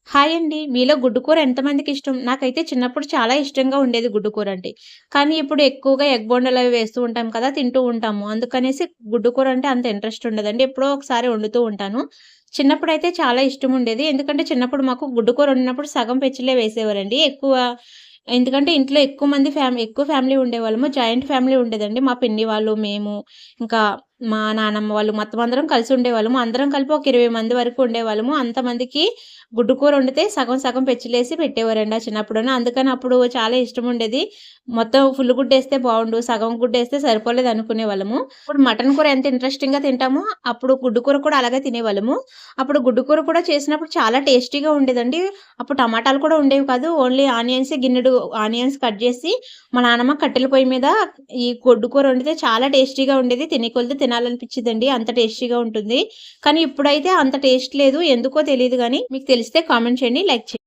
Hi అండి. మీలో గుడ్డు కూర ఎంతమందికి ఇష్టం? నాకైతే చిన్నప్పుడు చాలా ఇష్టంగా ఉండేది గుడ్డు కూర అంటే. కానీ ఇప్పుడు ఎక్కువగా ఎగ్ బోండాలవి వేస్తూ ఉంటాం కదా! తింటూ ఉంటాము. అందుకనేసి గుడ్డు కూర అంటే అంత ఇంట్రెస్ట్ ఉండదండి. ఎప్పుడో ఒకసారి వండుతూ ఉంటాను. చిన్నప్పుడైతే చాలా ఇష్టముండేది. ఎందుకంటే చిన్నప్పుడు మాకు గుడ్డు కూర వండినప్పుడు సగం పెచ్చులే వేసేవారండి. ఎందుకంటే ఇంట్లో ఎక్కువ ఫ్యామిలీ ఉండేవాళ్ళము. జాయింట్ ఫ్యామిలీ ఉండేదండి. మా పిన్ని వాళ్ళు, మేము, ఇంకా మా నానమ్మ వాళ్ళు మొత్తం అందరం కలిసి ఉండేవాళ్ళము. అందరం కలిపి ఒక 20 మంది వరకు ఉండేవాళ్ళము. అంతమందికి గుడ్డు కూర వండితే సగం సగం పెచ్చులేసి పెట్టేవారండి చిన్నప్పుడును. అందుకని అప్పుడు చాలా ఇష్టముండేది. మొత్తం ఫుల్ గుడ్డేస్తే బావుండు, సగం గుడ్డేస్తే సరిపోలేదనుకునేవాళ్ళము. ఇప్పుడు మటన్ కూర ఎంత ఇంట్రెస్టింగ్‌గా తింటామో, అప్పుడు గుడ్డు కూర కూడా అలాగే తినేవాళ్ళము. అప్పుడు గుడ్డు కూర కూడా చేసినప్పుడు చాలా టేస్టీగా ఉండేదండి. అప్పుడు టమాటాలు కూడా ఉండేవి కాదు. ఓన్లీ గిన్నెడు ఆనియన్స్ కట్ జేసి, మా నానమ్మ కట్టెల పొయ్యి మీద ఈ గొడ్డు కూర వండితే చాలా టేస్టీగా ఉండేది. తినే కొద్దీ తినాలనిపిచ్చిదండి. అంత టేస్టీగా ఉంటుంది. కానీ ఇప్పుడైతే అంత టేస్ట్ లేదు. ఎందుకో తెలీదు గానీ, మీకు తెలిస్తే కామెంట్ చేయండి. లైక్ చేయండి.